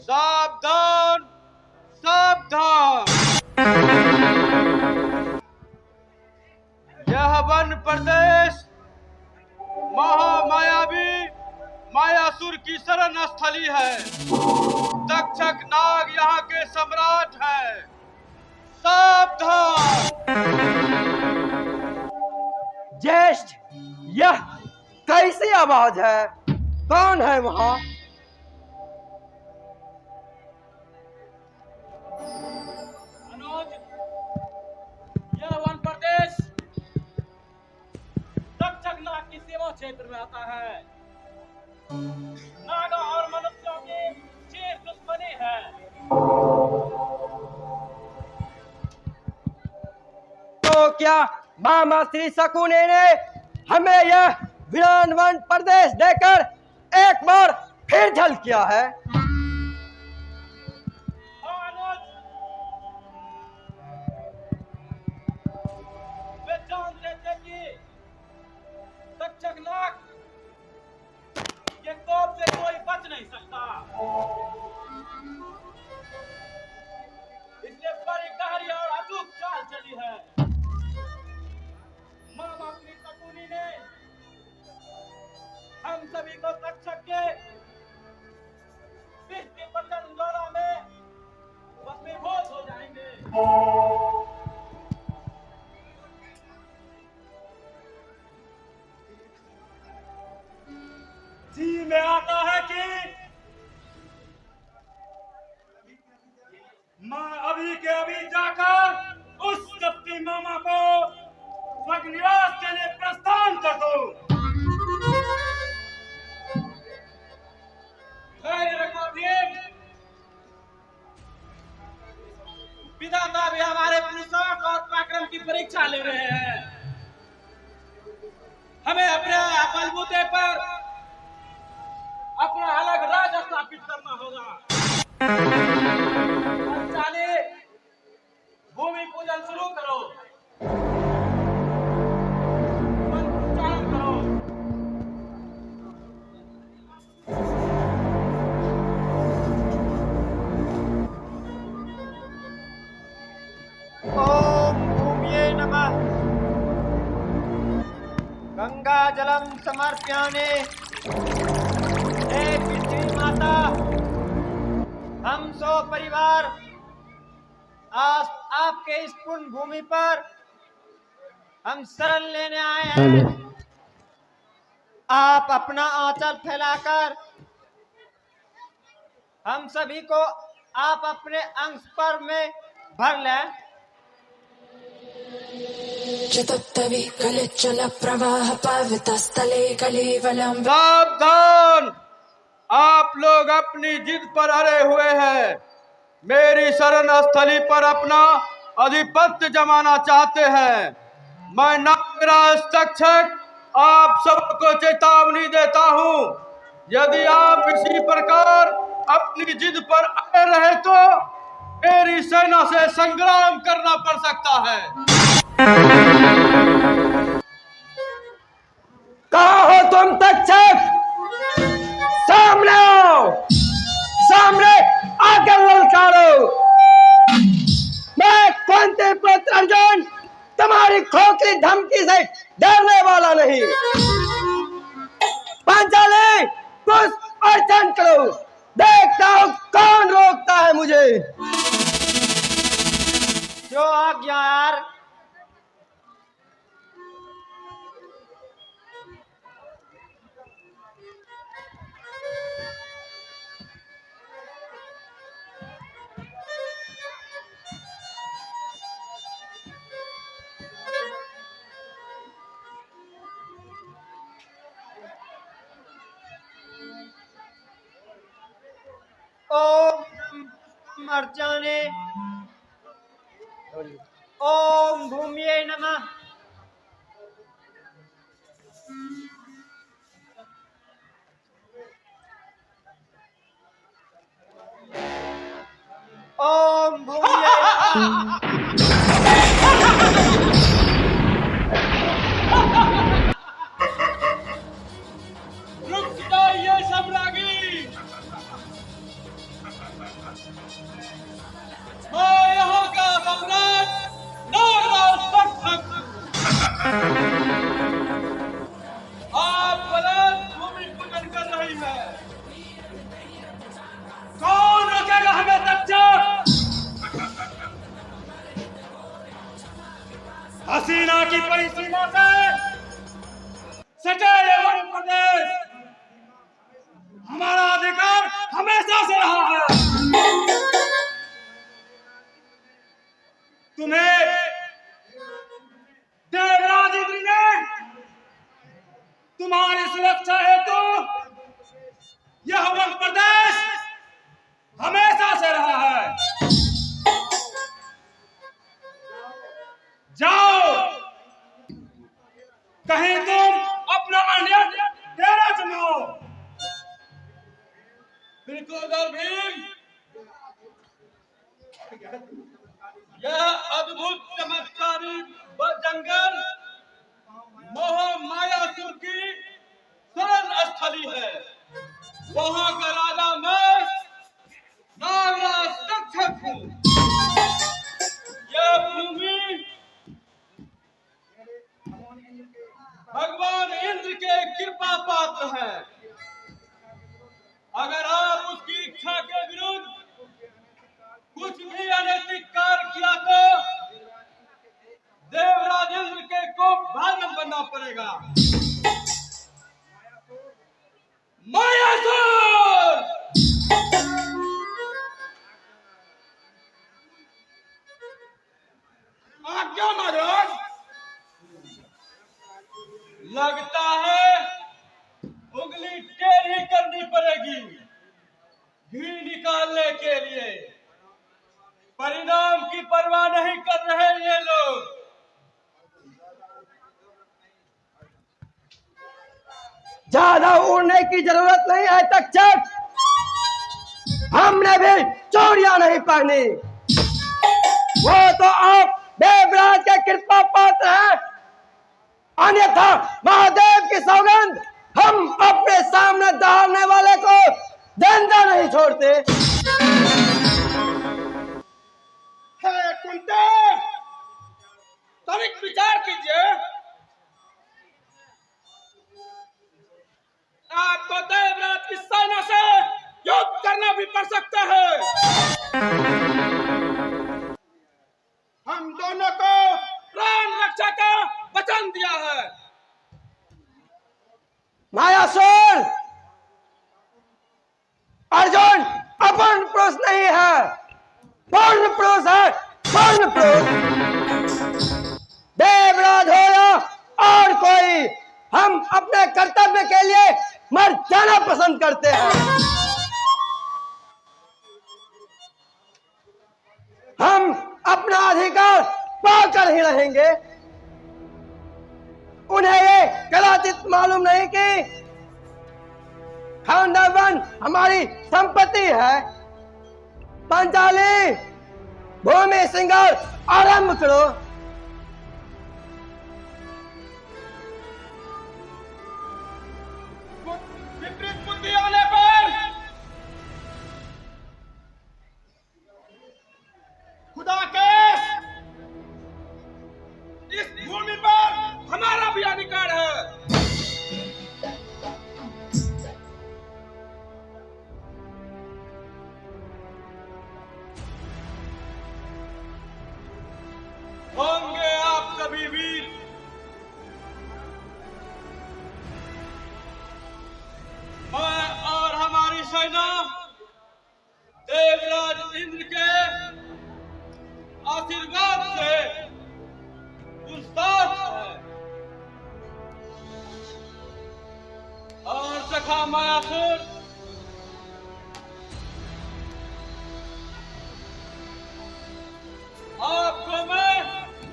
सावधान सावधान। यह वन प्रदेश महामायावी मायासुर की शरण स्थली है। तक्षक नाग यहाँ के सम्राट है। सावधान। ज्येष्ठ, यह कैसी आवाज है? कौन है वहां? अनुज, यह वन प्रदेश तक्षक नाग की सीमा क्षेत्र में आता है। नागा और मनुष्यों की चिर दुश्मनी है। तो क्या मामा श्री शकुनी ने हमें यह वीरान वन प्रदेश देकर एक बार फिर झल किया है? वे जान रहे थे कि तक्षक नाग के कोप से कोई बच नहीं सकता, इसलिए बड़ी गहरी और अचूक चाल चली है। मामा श्री शकुनी ने हम सभी को तक्षक के विष की प्रचंड ज्वाला में भस्मीभूत हो जाएंगे। जी में आता है कि मैं अभी के अभी जाकर उस कपटी मामा को स्वर्गनिवास के लिए प्रस्थान कर दूं। विधाता भी हमारे पुरुषार्थ और पराक्रम की परीक्षा ले रहे हैं। हमें अपने बलबूते पर अपना अलग राज स्थापित करना होगा। चाले भूमि पूजन शुरू करो, मंत्रोच्चारण करो। ओम भूम्ये नमः। गंगा जलम समर्प्यामि। हे पृथ्वी माता, हम सो परिवार आज आपके इस पुण्य भूमि पर हम शरण लेने आए हैं। आप अपना आंचल फैलाकर हम सभी को आप अपने अंश पर में भर लें। चतुत्तवि कलिचल प्रवाह पावितस्थले कलिवलम। सावधान, आप लोग अपनी जिद पर अड़े हुए हैं। मेरी शरण स्थली पर अपना आधिपत्य जमाना चाहते हैं। मैं नागराज तक्षक आप सबको चेतावनी देता हूं, यदि आप इसी प्रकार अपनी जिद पर अड़े रहे तो मेरी सेना से संग्राम करना पड़ सकता है। कहाँ हो तुम तक्षक? सामने आओ, सामने आकर ललकारो। मैं कुंती पुत्र अर्जुन तुम्हारी खोखली धमकी से डरने वाला नहीं। पांचाली पुष्प अर्चन करो, देखता हूं कौन रोकता है मुझे। जो आज्ञा यार। ओम अर्चने। ओम भूम्ये नमः। ओम भूम्ये रुक जाइए सब रागी। यह अद्भुत चमत्कारी जंगल मोह मायासुर की शरण स्थली है। वहां का राजा मैं नागराज तक्षक हूँ। यह भूमि भगवान इंद्र के कृपा पात्र है। अगर आप उसकी इच्छा के विरुद्ध कुछ भी अनैतिक कार्य किया तो देवराज इंद्र के कोप भाजन बनना पड़ेगा। मायासुर! आज्ञा महाराज। लगता है उंगली टेढ़ी करनी पड़ेगी घी निकालने के लिए। परिणाम की परवाह नहीं कर रहे ये लोग। ज्यादा उड़ने की जरूरत नहीं है तक्षक। हमने भी चोरियां नहीं पहनी। वो तो आप देवराज के कृपा पात्र हैं। अन्यथा महादेव की सौगंध हम अपने सामने दहाड़ने वाले को जिंदा नहीं छोड़ते। कुंते, तनिक विचार कीजिए। आपको देवराज की सेना से युद्ध करना भी पड़ सकता है। हम दोनों को प्राण रक्षा का वचन दिया है। मायासुर, अर्जुन अपन पुरुष नहीं है, पूर्ण पुरुष है। पूर्ण पुरुष देवराज हो या और कोई, हम अपने कर्तव्य के लिए मर जाना पसंद करते हैं। हम अपना अधिकार पाकर ही रहेंगे। उन्हें ये कदाचित मालूम नहीं कि खानदान हमारी संपत्ति है। पंचाली, भूमि श्रृंगार आरंभ करो। विपरीत बुद्धि आने पर खुदा के इस भूमि पर हमारा भी अधिकार है। होंगे आप सभी वीर मैं और हमारी सेना देवराज इंद्र के आशीर्वाद से पुरस्कार है। और सखा मायासुर, आपको मैं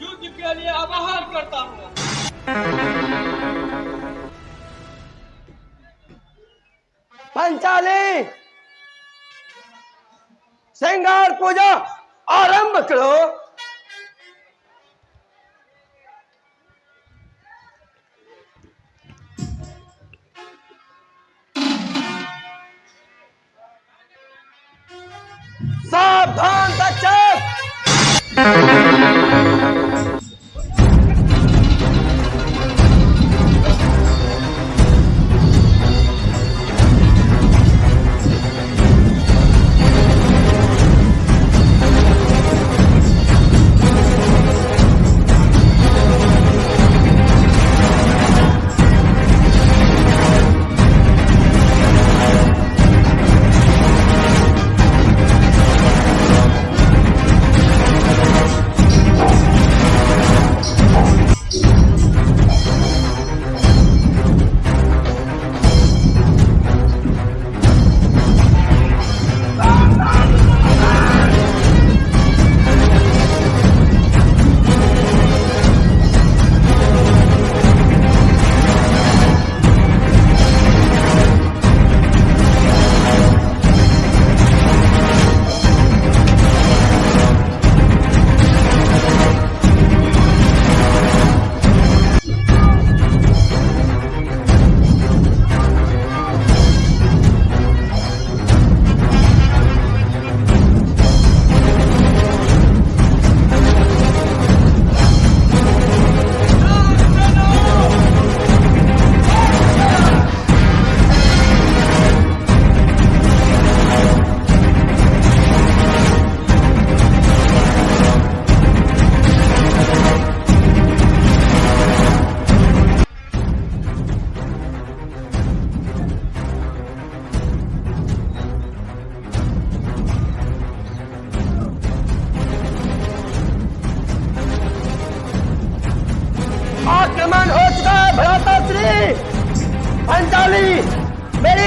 युद्ध के लिए आह्वान करता हूँ। पंचाली, श्रृंगार पूजा आरंभ करो। सावधान तक्षक।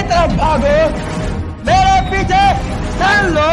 तरफ भागो, मेरे पीछे चल लो।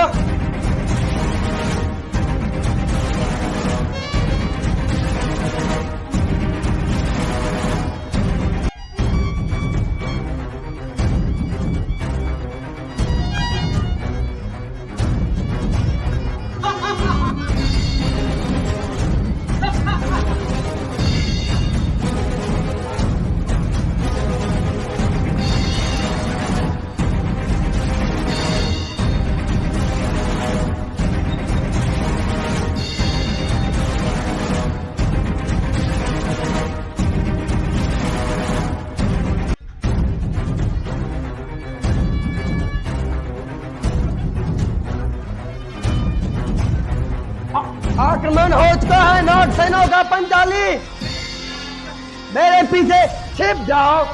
आक्रमण हो चुका है नॉर्थ सेना का पंचाली, मेरे पीछे छिप जाओ।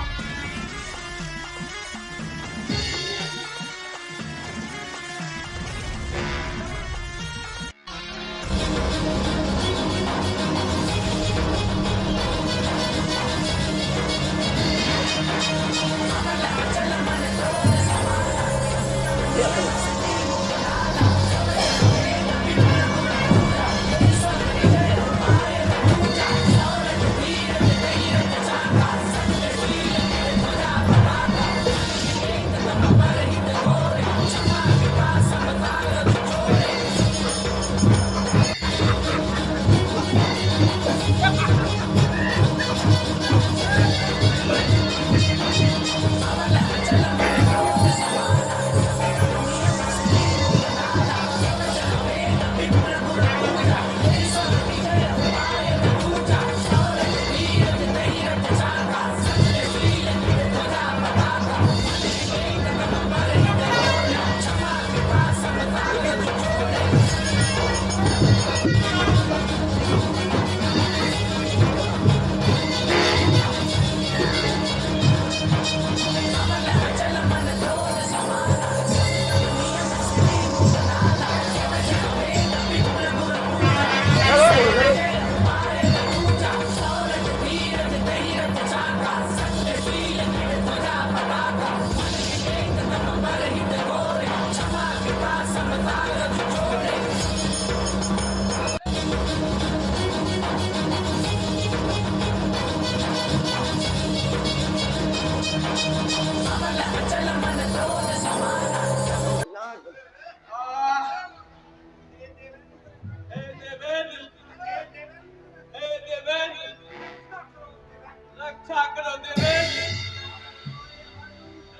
रक्षा करो देवेंद्र,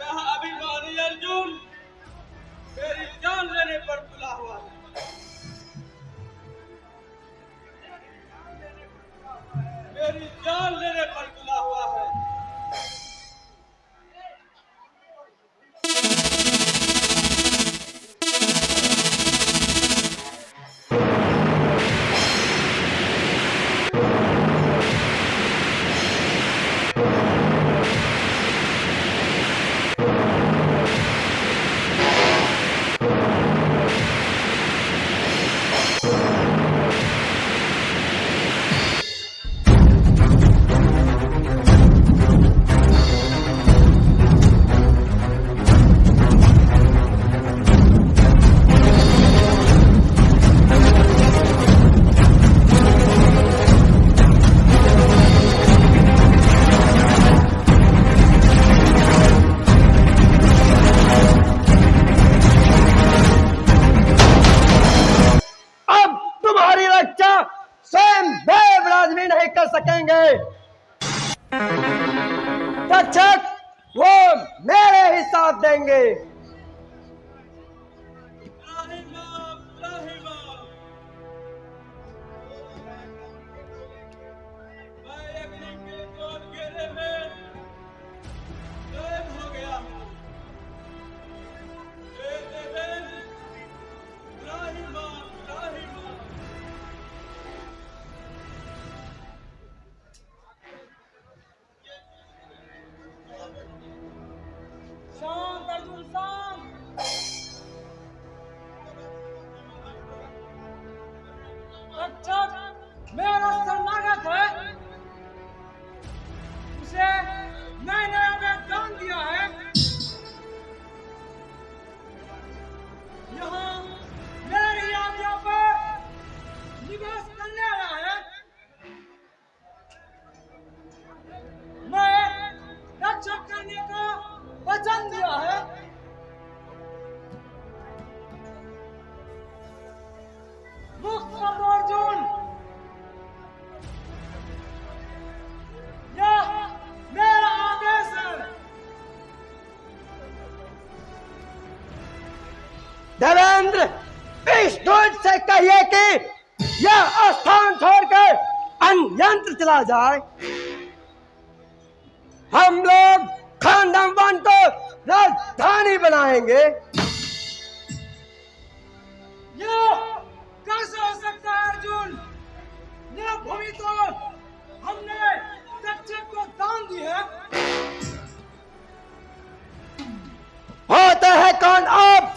यह अभिमानी अर्जुन मेरी जान लेने पर तुला हुआ है। मेरी जान लेने पर तुला हुआ है। स्वयं देवराज भी नहीं कर सकेंगे। तक्षक वो मेरे ही साथ देंगे। मेरा शरणागत है, उसे नए नए वरदान दिया है, देवेंद्र, इस दूत से कहिए कि यह स्थान छोड़कर अन्यंत्र चला जाए। हम लोग खानदान वन को राजधानी बनाएंगे। ये कैसे हो सकता है अर्जुन? यह भूमि तो हमने दक्षिण को दान दी है। होते हैं कौन आप?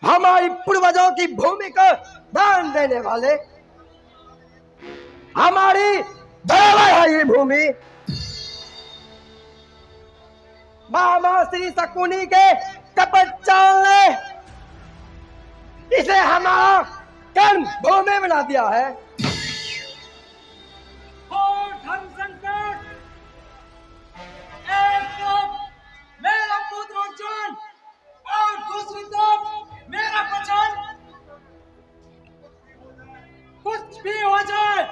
हमारी पूर्वजों की भूमि को दान देने वाले। हमारी बराबर है ये भूमि। मामा श्री शकुनी के कपट ने इसे हमारा कर्म भूमि बना दिया है। और धर्म संकट, एक तरफ मेरा पुत्र अर्जुन और दूसरी तरफ मेरा बचन। कुछ भी हो जाए,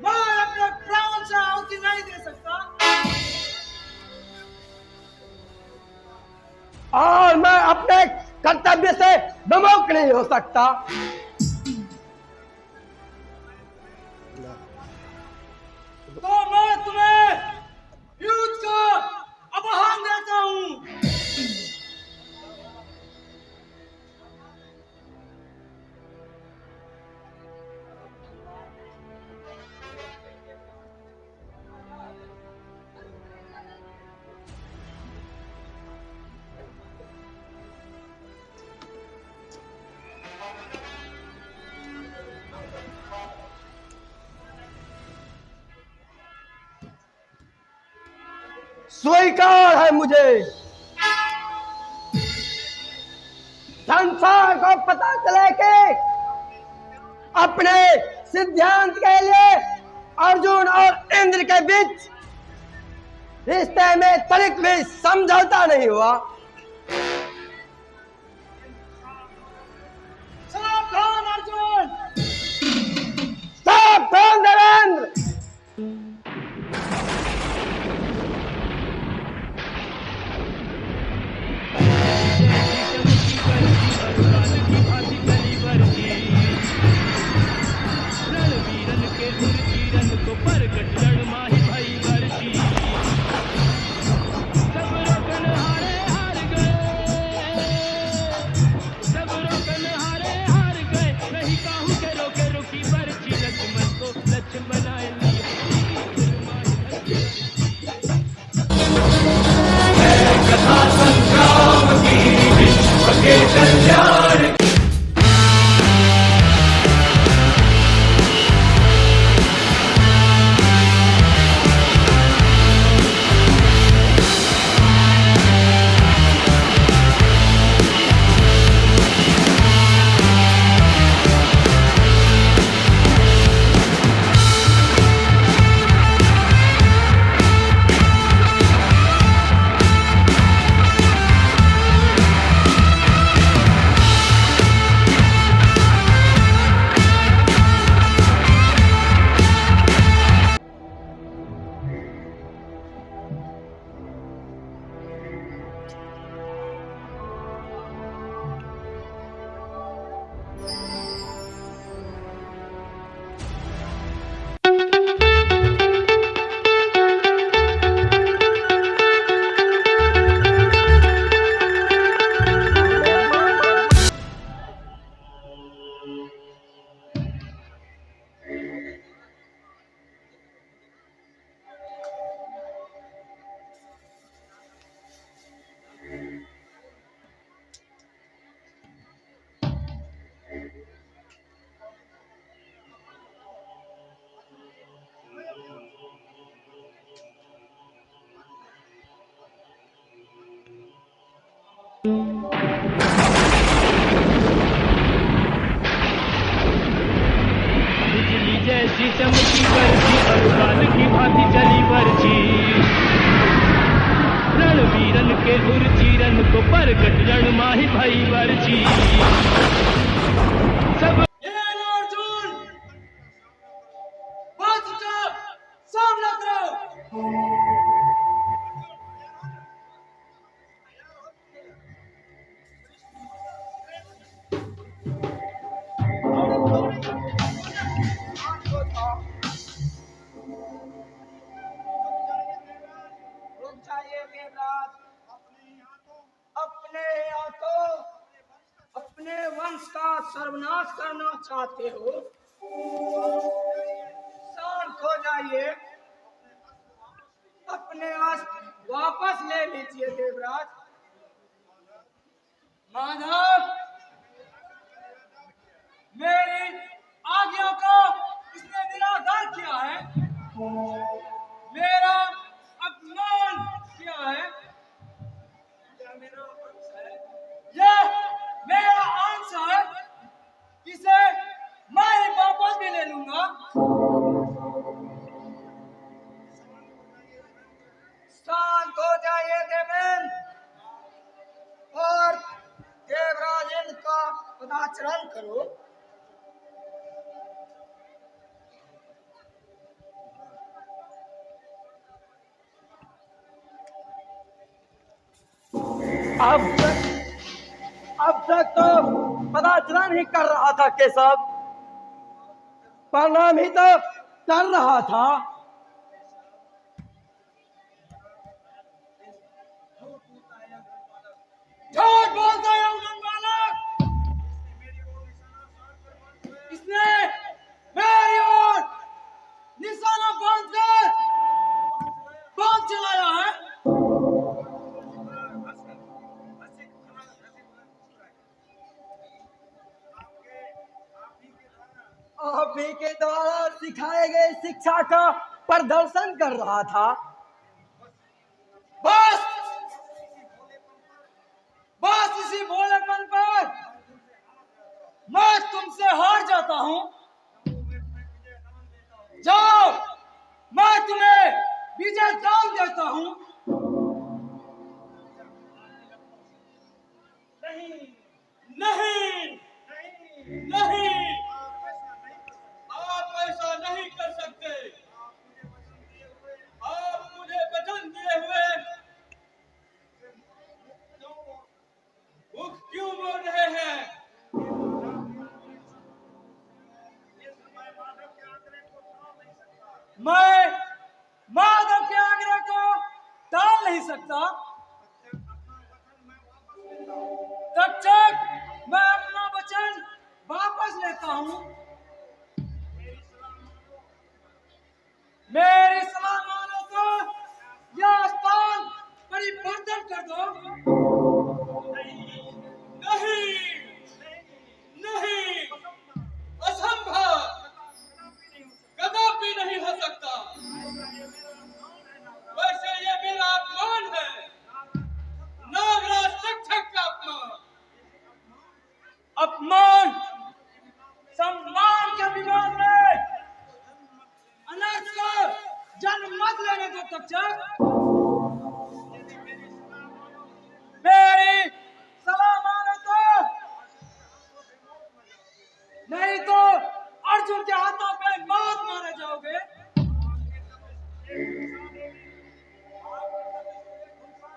मैं अपने प्राण से आहुति नहीं दे सकता। और मैं अपने कर्तव्य से विमुख नहीं हो सकता। तो मैं तुम्हें युद्ध का आह्वान देता हूं। स्वीकार है मुझे। संसार को पता चले कि अपने सिद्धांत के लिए अर्जुन और इंद्र के बीच रिश्ते में तनिक भी समझौता नहीं हुआ। सावधान अर्जुन! सावधान देवेंद्र! बिजली जैसी चमकी बरछी और काल की भांति चली बरछी। रणवीरन के उर्चीरन को परगट रण माही भाई बरछी। सब ये लो अर्जुन, बात का सामना करो। अपने वंश का सर्वनाश करना चाहते हो? शांत हो जाइए, अपने अस्त्र वापस ले लीजिए देवराज। माधव, मेरी आज्ञा को इसने निराकार किया है, मेरा अपमान किया है। यह मेरा अंश है, इसे मैं ही वापस भी ले लूंगा। शांत हो जाइए देवेंद्र, और देवराज का पदाचरण करो। अब तक तो पदाचरण ही कर रहा था केशव, प्रणाम ही तो कर रहा था। झूठ बोलता है उन्नत बालक, इसने मेरी ओर निशाना बांधकर बाण चलाया है। आप ही के द्वारा सिखाए गए शिक्षा का प्रदर्शन कर रहा था। बस बस इसी भोलेपन पर मैं तुमसे हार जाता हूं। जाओ, मैं तुम्हें विजय दान देता हूं। नहीं नहीं नहीं, आप ऐसा नहीं कर सकते। आप मुझे वचन दिए हुए मुख क्यों बोल रहे हैं? मैं माधव के आग्रह को टाल नहीं सकता। तब तक मैं अपना वचन वापस लेता हूं। मेरी सलाह मानो तो यह स्थान परिवर्तन कर दो। नहीं नहीं, असंभव, कदापि नहीं हो सकता। वैसे ये मेरा अपमान है, नागराज तक्षक का अपमान। अपमान सम्मान के विरोध में अनर्थ को जन्म मत लेने दो तक्षक। मेरी सलाह मानो तो, नहीं तो अर्जुन के हाथों पे मौत मारे जाओगे।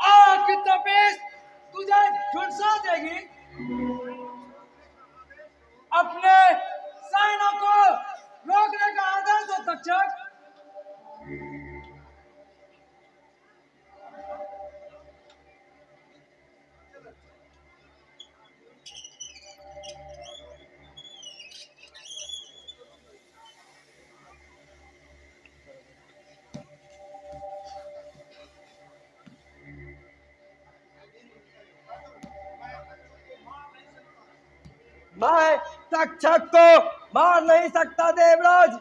आग की तपिश तुझे झुलसा देगी। अपने सैनिकों को रोकने का आदेश दो तक्षक। मैं तक्षक को मार नहीं सकता देवराज।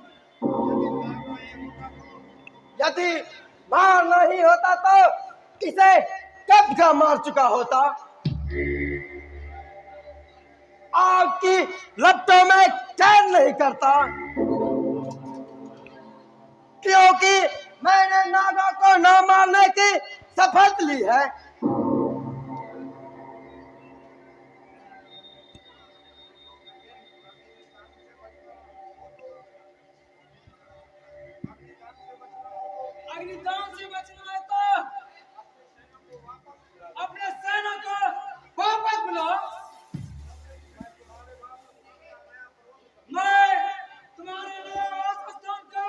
यदि मार नहीं होता तो इसे कब का मार चुका होता। आग की लपटों में चैन नहीं करता, क्योंकि मैंने नागा को न मारने की शपथ ली है। अग्निदान से बचना है तो अपने सेना को वापस बुलाओ। मैं तुम्हारे लिए आवास स्थान को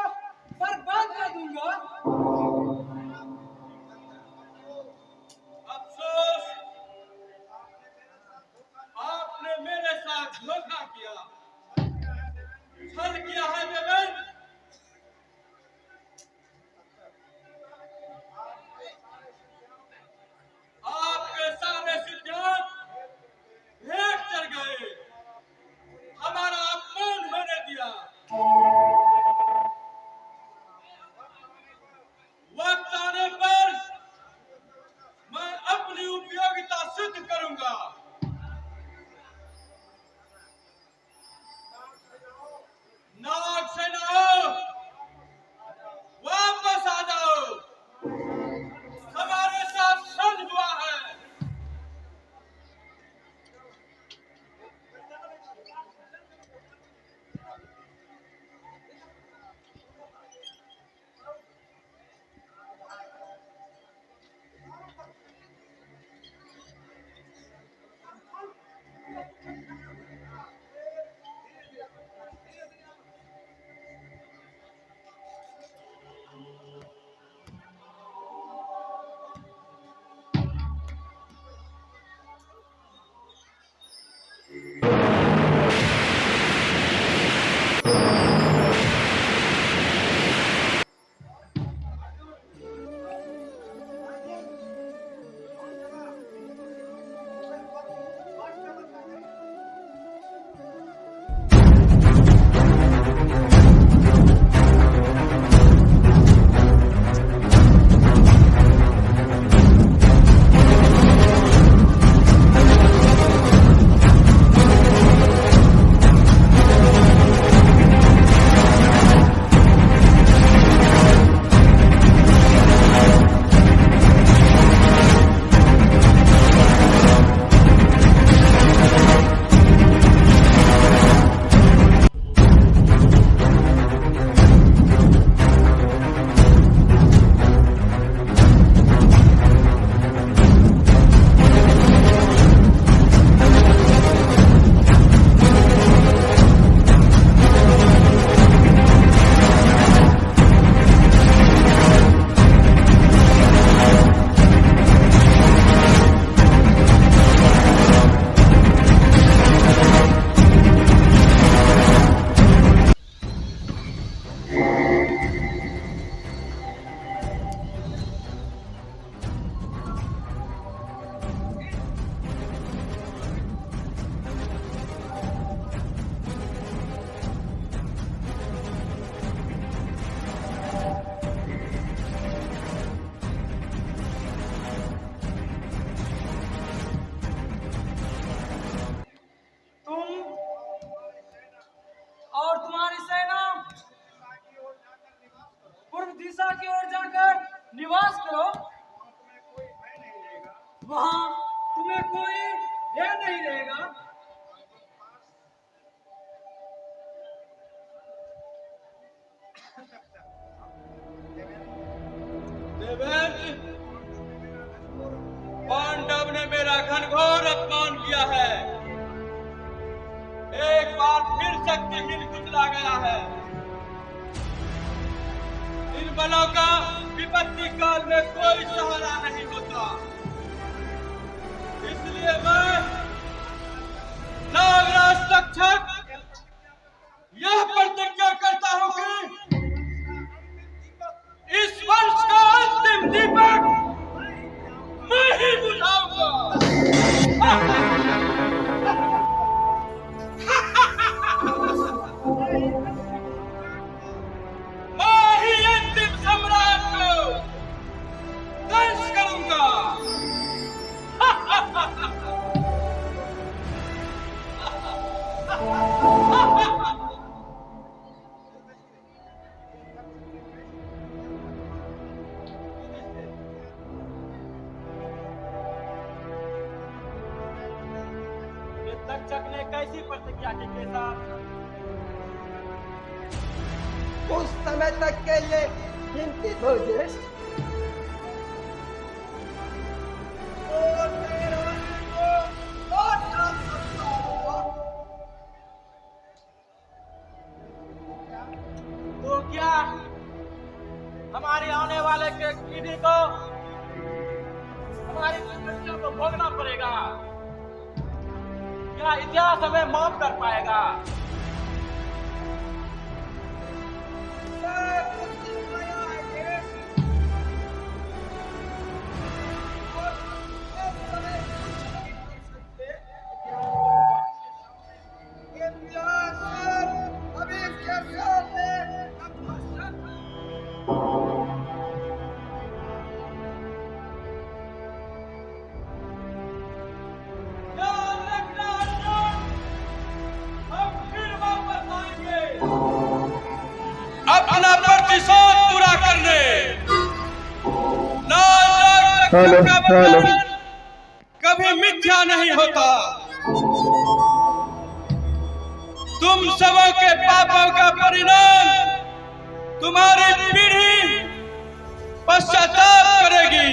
बर्बाद कर दूंगा। उपयोगिता सिद्ध करूंगा। नाग सेनाओं, वापस आ जाओ, हमारे साथ संधि हुआ है। और तुम्हारी सेना पूर्व दिशा की ओर जाकर निवास करो। वहां तुम्हें कोई भय नहीं रहेगा। देवेंद्र, पांडव ने मेरा घनघोर अपमान किया है। एक बार फिर शक्तिहीन कुचला गया है। इन बलों का विपत्ति काल में कोई सहारा नहीं होता। इसलिए मैं नागराज तक्षक यह प्रतिज्ञा करता हूं कि इस वर्ष का अंतिम दीपक मैं ही बुझाऊंगा। मैं ही अंतिम सम्राट को दंश करूंगा। तक्षक ने कैसी प्रतिज्ञा की केसा? उस समय तक के लिए चिंतित हो ज्येष्ठ। तो क्या हमारे आने वाले के पीढ़ी को हमारी दुर्गतियों को भोगना पड़ेगा? क्या इतिहास हमें माफ कर पाएगा? तथ्यों का वर्णन कभी मिथ्या नहीं होता। तुम सबों के पापों का परिणाम तुम्हारी पीढ़ी पश्चाताप करेगी।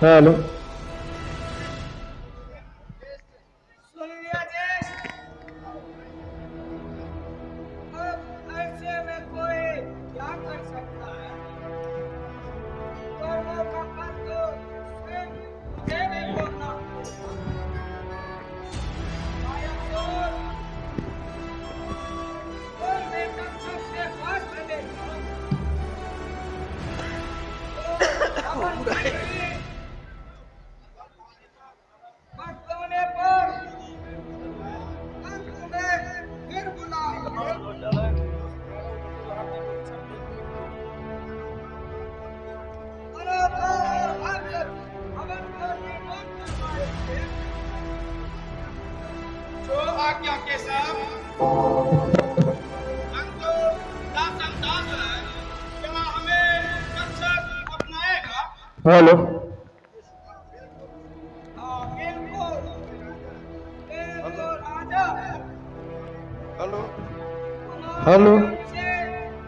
हेलो सुन लिया जी। अब ऐसे में कोई क्या कर सकता है? कर्मों का फल तो स्वयं मुझे भी भोगना होगा। मायासुर, कोई भी तक्षक से फंस देगा तो अमन की वक्त होने पर हम तुम्हें फिर बुलाएंगे। और भगत अमन को निर्मूल करवाएंगे। जो आज्ञा के साथ अंतो दासन दास है, क्या हमें रक्षक अपनाएगा? हेलो हाँ बिल्कुल, ये वो राजा है। हेलो हेलो हमसे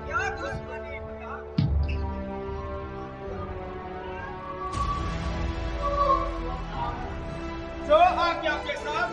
क्या दुश्मनी बता? जो आज्ञा के साथ